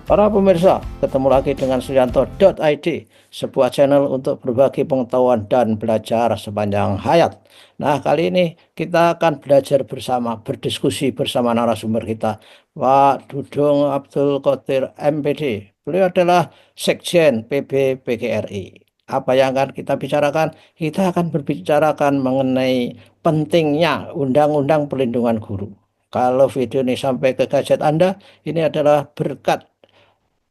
Para pemirsa, ketemu lagi dengan Suyanto.id, sebuah channel untuk berbagi pengetahuan dan belajar sepanjang hayat. Nah, kali ini kita akan belajar bersama, berdiskusi bersama narasumber kita, Pak Dudung Abdul Qadir MPD. Beliau adalah Sekjen PB PGRI. Apa yang akan kita bicarakan? Kita akan berbicarakan mengenai pentingnya Undang-Undang Perlindungan Guru. Kalau video ini sampai ke gadget Anda, ini adalah berkat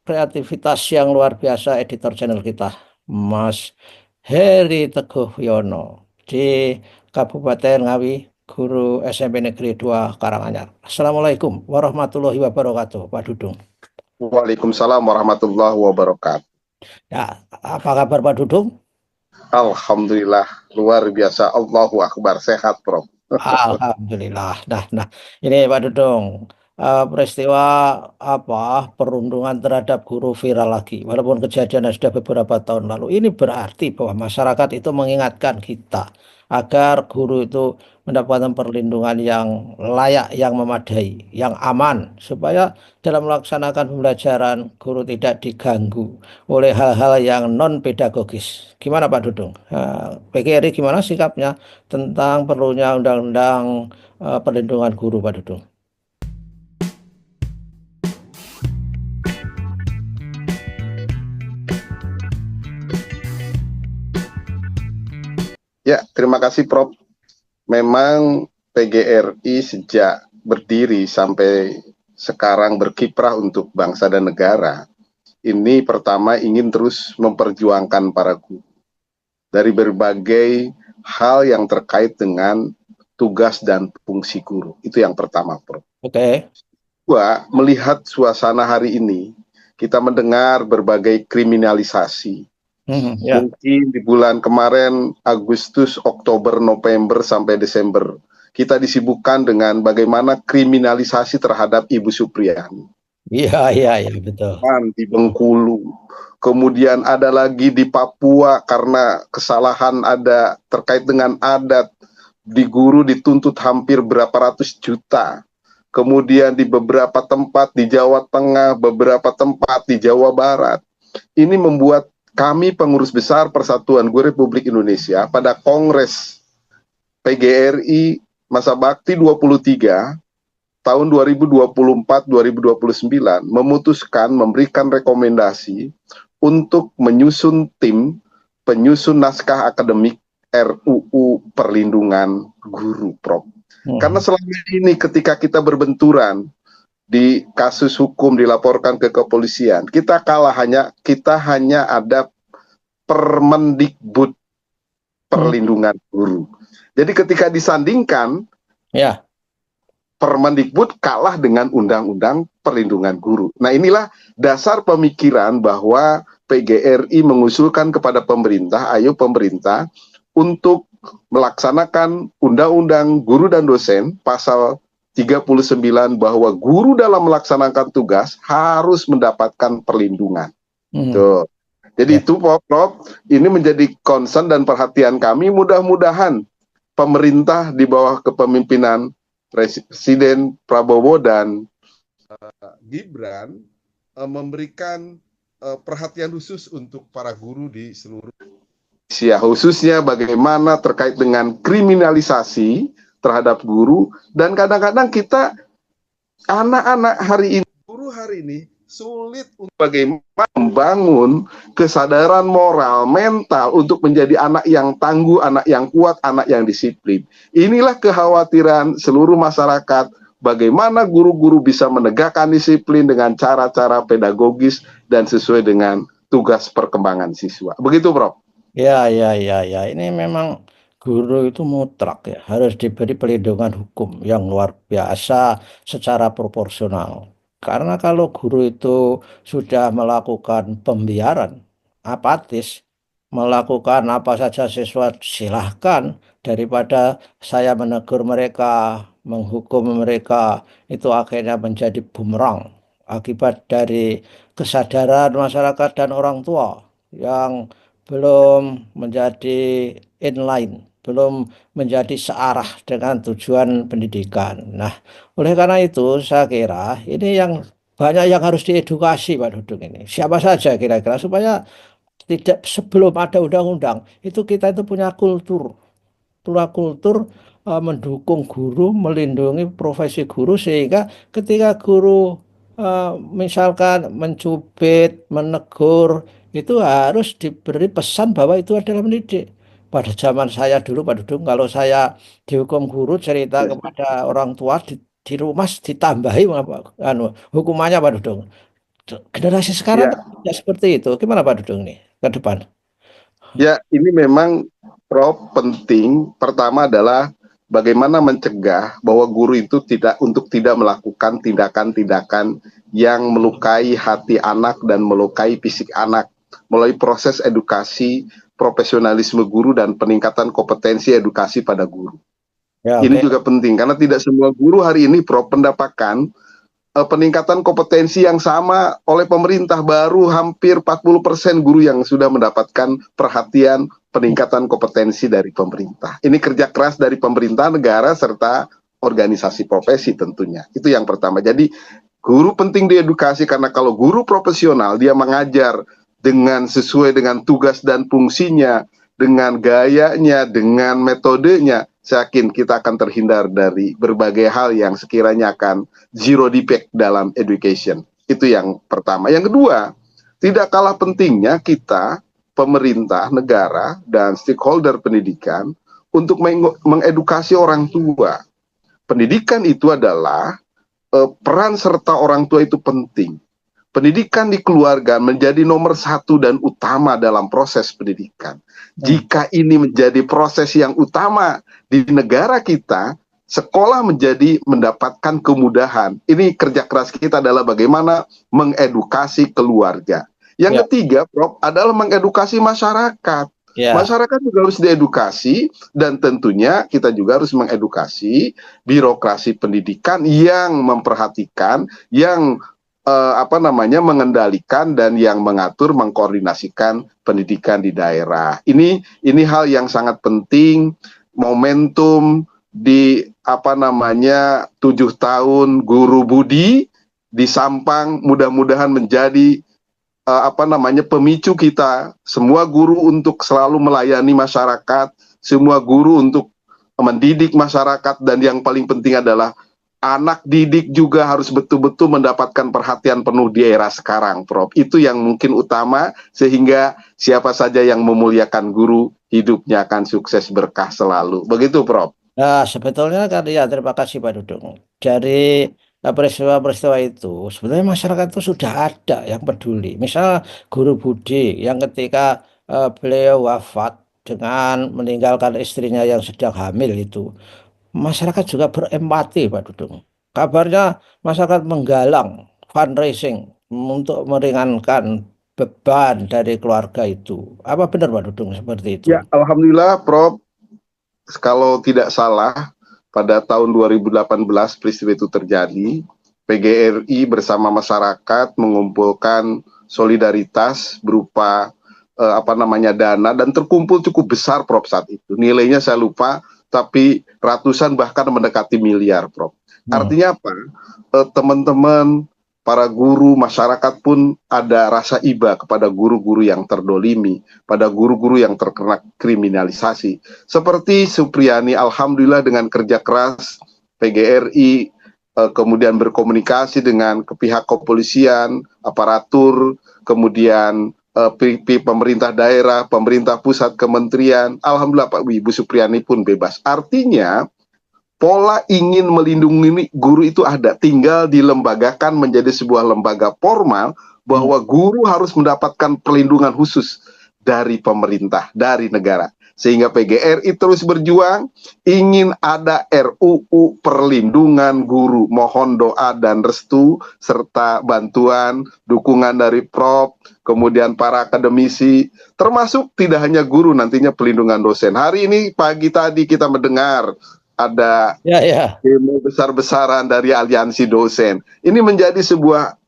kreativitas yang luar biasa editor channel kita, Mas Heri Teguh Yono di Kabupaten Ngawi, guru SMP Negeri 2 Karanganyar. Assalamualaikum warahmatullahi wabarakatuh, Pak Dudung. Waalaikumsalam warahmatullahi wabarakatuh. Ya, apa kabar Pak Dudung? Alhamdulillah, luar biasa. Allahu Akbar, sehat, Prof. Alhamdulillah. Nah, ini Pak Dudung, peristiwa apa perundungan terhadap guru viral lagi. Walaupun kejadiannya sudah beberapa tahun lalu, ini berarti bahwa masyarakat itu mengingatkan kita agar guru itu mendapatkan perlindungan yang layak, yang memadai, yang aman, supaya dalam melaksanakan pembelajaran guru tidak diganggu oleh hal-hal yang non pedagogis. Gimana Pak Dudung? PGRI gimana sikapnya tentang perlunya undang-undang perlindungan guru, Pak Dudung? Ya, terima kasih, Prof. Memang PGRI sejak berdiri sampai sekarang berkiprah untuk bangsa dan negara, ini pertama ingin terus memperjuangkan para guru dari berbagai hal yang terkait dengan tugas dan fungsi guru. Itu yang pertama, Prof. Oke. Kedua, melihat suasana hari ini, kita mendengar berbagai kriminalisasi. Ya. Mungkin di bulan kemarin, Agustus, Oktober, November, sampai Desember, kita disibukkan dengan bagaimana kriminalisasi terhadap Ibu Supriyani. Iya, betul. Di Bengkulu. Kemudian ada lagi di Papua karena kesalahan ada terkait dengan adat. Di guru dituntut hampir berapa ratus juta. Kemudian di beberapa tempat di Jawa Tengah, beberapa tempat di Jawa Barat. Ini membuat kami pengurus besar Persatuan Guru Republik Indonesia pada Kongres PGRI Masa Bakti 23 tahun 2024-2029 memutuskan memberikan rekomendasi untuk menyusun tim penyusun naskah akademik RUU Perlindungan Guru, Prof. Karena selama ini ketika kita berbenturan di kasus hukum dilaporkan ke kepolisian, kita hanya ada Permendikbud Perlindungan Guru. Jadi ketika disandingkan, ya, Permendikbud kalah dengan Undang-Undang Perlindungan Guru. Nah, inilah dasar pemikiran bahwa PGRI mengusulkan kepada pemerintah, ayo pemerintah untuk melaksanakan Undang-Undang Guru dan Dosen pasal 39 bahwa guru dalam melaksanakan tugas harus mendapatkan perlindungan. Tuh. Jadi itu Prof, ini menjadi concern dan perhatian kami. Mudah-mudahan pemerintah di bawah kepemimpinan Presiden Prabowo dan Gibran memberikan perhatian khusus untuk para guru di seluruh Indonesia, khususnya bagaimana terkait dengan kriminalisasi terhadap guru. Dan kadang-kadang kita anak-anak hari ini, guru hari ini sulit untuk bagaimana membangun kesadaran moral, mental untuk menjadi anak yang tangguh, anak yang kuat, anak yang disiplin. Inilah kekhawatiran seluruh masyarakat, bagaimana guru-guru bisa menegakkan disiplin dengan cara-cara pedagogis dan sesuai dengan tugas perkembangan siswa. Begitu, Prof. Ya. Ini memang guru itu mutlak ya, harus diberi perlindungan hukum yang luar biasa secara proporsional. Karena kalau guru itu sudah melakukan pembiaran, apatis, melakukan apa saja siswa silahkan, daripada saya menegur mereka, menghukum mereka, itu akhirnya menjadi bumerang akibat dari kesadaran masyarakat dan orang tua yang belum menjadi inline, belum menjadi searah dengan tujuan pendidikan. Nah, oleh karena itu saya kira ini yang banyak yang harus diedukasi Pak Dudung ini. Siapa saja kira-kira supaya tidak sebelum ada undang-undang itu kita itu punya kultur mendukung guru, melindungi profesi guru sehingga ketika guru misalkan mencubit, menegur itu harus diberi pesan bahwa itu adalah mendidik. Pada zaman saya dulu Pak Dudung, kalau saya dihukum guru cerita Ya, kepada orang tua di rumah ditambahi hukumannya Pak Dudung. Generasi sekarang kan ya, tidak seperti itu. Gimana Pak Dudung nih ke depan? ya, ini memang Prof penting. Pertama adalah bagaimana mencegah bahwa guru itu tidak melakukan tindakan-tindakan yang melukai hati anak dan melukai fisik anak melalui proses edukasi profesionalisme guru dan peningkatan kompetensi edukasi pada guru. Ya, Ini oke. juga penting karena tidak semua guru hari ini Prof mendapatkan peningkatan kompetensi yang sama oleh pemerintah. Baru hampir 40% guru yang sudah mendapatkan perhatian peningkatan kompetensi dari pemerintah. Ini kerja keras dari pemerintah, negara, serta organisasi profesi tentunya. Itu yang pertama. Jadi guru penting diedukasi karena kalau guru profesional dia mengajar dengan sesuai dengan tugas dan fungsinya, dengan gayanya, dengan metodenya, saya yakin kita akan terhindar dari berbagai hal yang sekiranya akan zero defect dalam education. Itu yang pertama. Yang kedua, tidak kalah pentingnya kita, pemerintah, negara, dan stakeholder pendidikan untuk mengedukasi orang tua. Pendidikan itu adalah peran serta orang tua itu penting. Pendidikan di keluarga menjadi nomor satu dan utama dalam proses pendidikan. Jika ini menjadi proses yang utama di negara kita, sekolah mendapatkan kemudahan. Ini kerja keras kita adalah bagaimana mengedukasi keluarga. Ya, Yang ketiga, Prof, adalah mengedukasi masyarakat. ya. Masyarakat juga harus diedukasi dan tentunya kita juga harus mengedukasi birokrasi pendidikan yang memperhatikan, yang mengendalikan dan yang mengatur, mengkoordinasikan pendidikan di daerah. Ini hal yang sangat penting. Momentum di 7 tahun Guru Budi di Sampang mudah-mudahan menjadi pemicu kita semua guru untuk selalu melayani masyarakat, semua guru untuk mendidik masyarakat, dan yang paling penting adalah anak didik juga harus betul-betul mendapatkan perhatian penuh di era sekarang, Prof. Itu yang mungkin utama, sehingga siapa saja yang memuliakan guru, hidupnya akan sukses berkah selalu. Begitu, Prof. Nah, sebetulnya kan ya terima kasih Pak Dudung. Dari peristiwa-peristiwa itu, sebenarnya masyarakat itu sudah ada yang peduli. Misal Guru Budi yang ketika beliau wafat dengan meninggalkan istrinya yang sedang hamil itu, masyarakat juga berempati Pak Dudung. Kabarnya masyarakat menggalang fundraising untuk meringankan beban dari keluarga itu. Apa benar Pak Dudung seperti itu? Ya, alhamdulillah, Prof. Kalau tidak salah, pada tahun 2018 peristiwa itu terjadi, PGRI bersama masyarakat mengumpulkan solidaritas berupa dana, dan terkumpul cukup besar, Prof, saat itu. Nilainya saya lupa, tapi ratusan bahkan mendekati miliar, Prof. Artinya apa? Teman-teman, para guru, masyarakat pun ada rasa iba kepada guru-guru yang terdolimi, pada guru-guru yang terkena kriminalisasi. Seperti Supriyani, alhamdulillah dengan kerja keras PGRI, kemudian berkomunikasi dengan pihak kepolisian, aparatur, kemudian pemerintah daerah, pemerintah pusat, kementerian, alhamdulillah Pak Ibu Supriyani pun bebas. Artinya, pola ingin melindungi guru itu ada, tinggal dilembagakan menjadi sebuah lembaga formal bahwa guru harus mendapatkan perlindungan khusus dari pemerintah, dari negara. Sehingga PGRI terus berjuang, ingin ada RUU perlindungan guru. Mohon doa dan restu, serta bantuan, dukungan dari Prof, kemudian para akademisi, termasuk tidak hanya guru, nantinya pelindungan dosen. Hari ini pagi tadi kita mendengar ada Ya, ya. demo besar-besaran dari aliansi dosen. Ini menjadi sebuah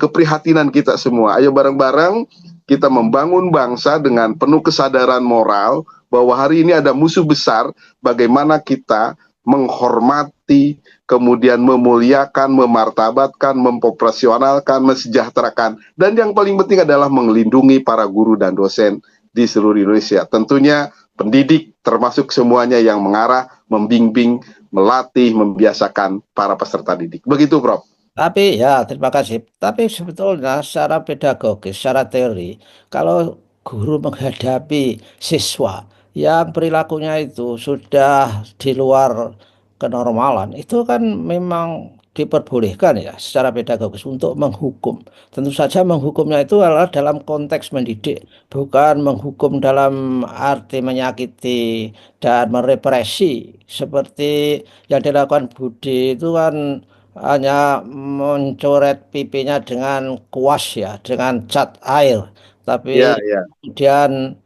keprihatinan kita semua. Ayo bareng-bareng kita membangun bangsa dengan penuh kesadaran moral bahwa hari ini ada musuh besar, bagaimana kita menghormati, menghormati, kemudian memuliakan, memartabatkan, memproporsionalkan, mensejahterakan, dan yang paling penting adalah melindungi para guru dan dosen di seluruh Indonesia. Tentunya pendidik termasuk semuanya yang mengarah, membimbing, melatih, membiasakan para peserta didik. Begitu, Prof. Tapi ya, terima kasih. Tapi sebetulnya secara pedagogis, secara teori, kalau guru menghadapi siswa yang perilakunya itu sudah di luar kenormalan, itu kan memang diperbolehkan ya secara pedagogis untuk menghukum. Tentu saja menghukumnya itu adalah dalam konteks mendidik, bukan menghukum dalam arti menyakiti dan merepresi seperti yang dilakukan Budi itu kan hanya mencoret pipinya dengan kuas ya, dengan cat air. Tapi Ya, ya. kemudian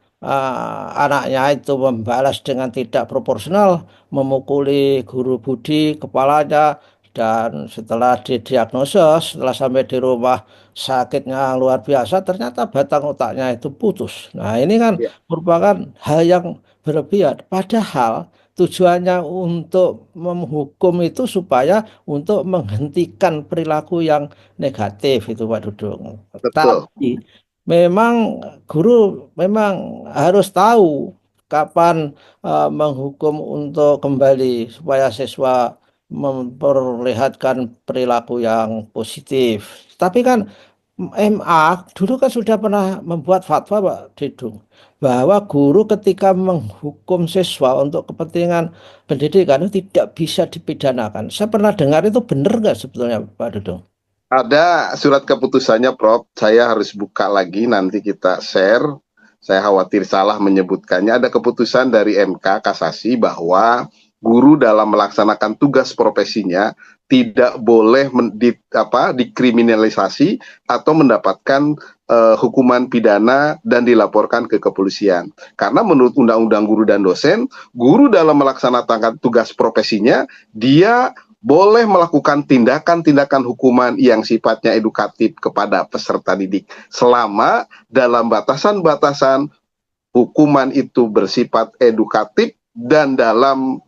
anaknya itu membalas dengan tidak proporsional, memukuli guru Budi kepalanya, dan setelah didiagnosa, setelah sampai di rumah sakitnya luar biasa, ternyata batang otaknya itu putus. Nah, ini kan Ya, merupakan hal yang berlebihan. Padahal tujuannya untuk menghukum itu supaya untuk menghentikan perilaku yang negatif itu Pak Dudung. betul. Tapi memang guru memang harus tahu kapan menghukum untuk kembali supaya siswa memperlihatkan perilaku yang positif. Tapi kan MA dulu kan sudah pernah membuat fatwa Pak Didung bahwa guru ketika menghukum siswa untuk kepentingan pendidikan itu tidak bisa dipidanakan. Saya pernah dengar itu benar nggak sebetulnya Pak Dudung? Ada surat keputusannya, Prof. Saya harus buka lagi, nanti kita share. Saya khawatir salah menyebutkannya. Ada keputusan dari MK Kasasi bahwa guru dalam melaksanakan tugas profesinya tidak boleh dikriminalisasi atau mendapatkan hukuman pidana dan dilaporkan ke kepolisian. Karena menurut Undang-Undang Guru dan Dosen, guru dalam melaksanakan tugas profesinya, dia boleh melakukan tindakan-tindakan hukuman yang sifatnya edukatif kepada peserta didik selama dalam batasan-batasan hukuman itu bersifat edukatif dan dalam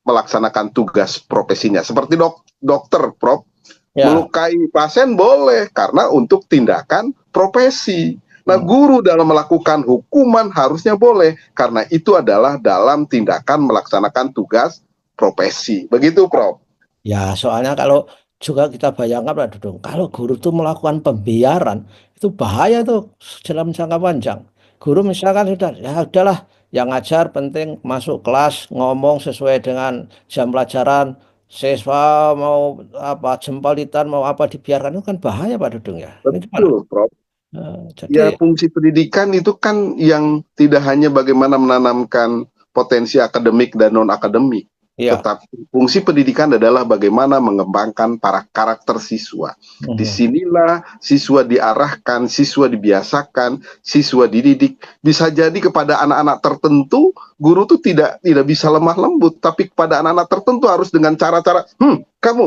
melaksanakan tugas profesinya. Seperti dokter, Prof. Ya, Melukai pasien boleh karena untuk tindakan profesi. Nah, hmm. guru dalam melakukan hukuman harusnya boleh karena itu adalah dalam tindakan melaksanakan tugas profesi. Begitu, Prof. Ya, soalnya kalau juga kita bayangkan Pak Dudung, kalau guru itu melakukan pembiaran, itu bahaya tuh dalam jangka panjang. Guru misalkan sudah, ya udahlah, yang ngajar penting masuk kelas, ngomong sesuai dengan jam pelajaran, siswa mau apa jempalitan, mau apa dibiarkan, itu kan bahaya Pak Dudung ya. Ini gimana? Betul, Prof. Jadi, Ya, fungsi pendidikan itu kan yang tidak hanya bagaimana menanamkan potensi akademik dan non-akademik, ya. tetapi fungsi pendidikan adalah bagaimana mengembangkan para karakter siswa. Mhm. Disinilah siswa diarahkan, siswa dibiasakan, siswa dididik. Bisa jadi kepada anak-anak tertentu, guru itu tidak bisa lemah lembut, tapi kepada anak-anak tertentu harus dengan cara-cara, kamu,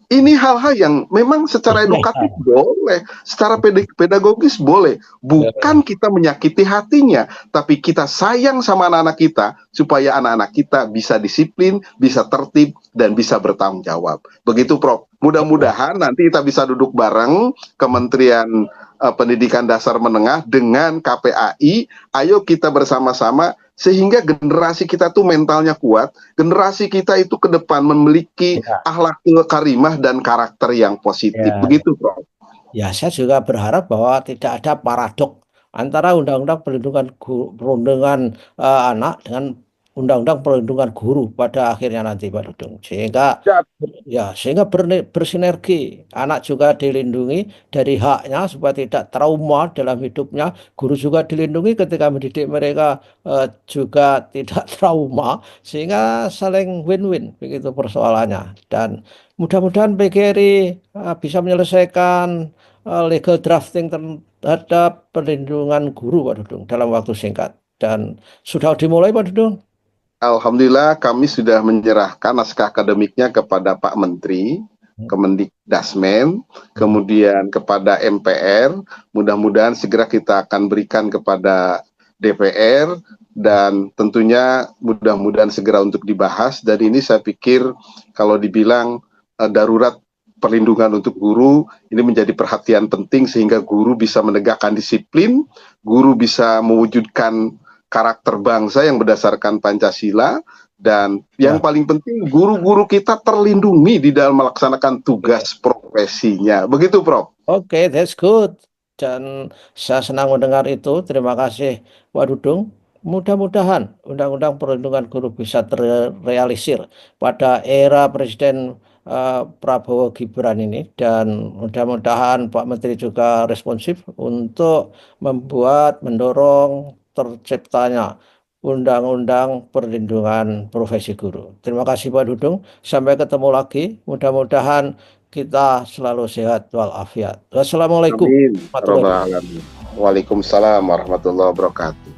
ini hal-hal yang memang secara edukatif boleh, secara pedagogis boleh. Bukan kita menyakiti hatinya, tapi kita sayang sama anak-anak kita supaya anak-anak kita bisa disiplin, bisa tertib, dan bisa bertanggung jawab. Begitu, Prof. Mudah-mudahan nanti kita bisa duduk bareng Kementerian Pendidikan Dasar Menengah dengan KPAI. Ayo kita bersama-sama sehingga generasi kita tuh mentalnya kuat, generasi kita itu ke depan memiliki Ya. akhlakul karimah dan karakter yang positif. Ya. Begitu, Prof. Ya, saya juga berharap bahwa tidak ada paradok antara Undang-Undang Perlindungan Anak dengan Undang-Undang Perlindungan Guru pada akhirnya nanti, Pak Dudung. Sehingga Siap. ya, sehingga bersinergi. Anak juga dilindungi dari haknya supaya tidak trauma dalam hidupnya. Guru juga dilindungi ketika mendidik mereka juga tidak trauma. Sehingga saling win-win begitu persoalannya. Dan mudah-mudahan PGRI bisa menyelesaikan legal drafting terhadap perlindungan guru Pak Dudung dalam waktu singkat. Dan sudah dimulai Pak Dudung. Alhamdulillah kami sudah menyerahkan naskah akademiknya kepada Pak Menteri, Kemendikdasmen, kemudian kepada MPR. Mudah-mudahan segera kita akan berikan kepada DPR, dan tentunya mudah-mudahan segera untuk dibahas. Dan ini saya pikir kalau dibilang darurat perlindungan untuk guru, ini menjadi perhatian penting sehingga guru bisa menegakkan disiplin, guru bisa mewujudkan karakter bangsa yang berdasarkan Pancasila, dan yang paling penting guru-guru kita terlindungi di dalam melaksanakan tugas profesinya. Begitu, Prof. Oke, that's good. Dan saya senang mendengar itu. Terima kasih, Pak Dudung. Mudah-mudahan Undang-Undang Perlindungan Guru bisa terrealisir pada era Presiden Prabowo Gibran ini, dan mudah-mudahan Pak Menteri juga responsif untuk mendorong terciptanya Undang-Undang Perlindungan Profesi Guru. Terima kasih Pak Dudung. Sampai ketemu lagi. Mudah-mudahan kita selalu sehat walafiat. Wassalamualaikum Amin. warahmatullahi Rabbal wabarakatuh. alamin. Waalaikumsalam warahmatullahi wabarakatuh.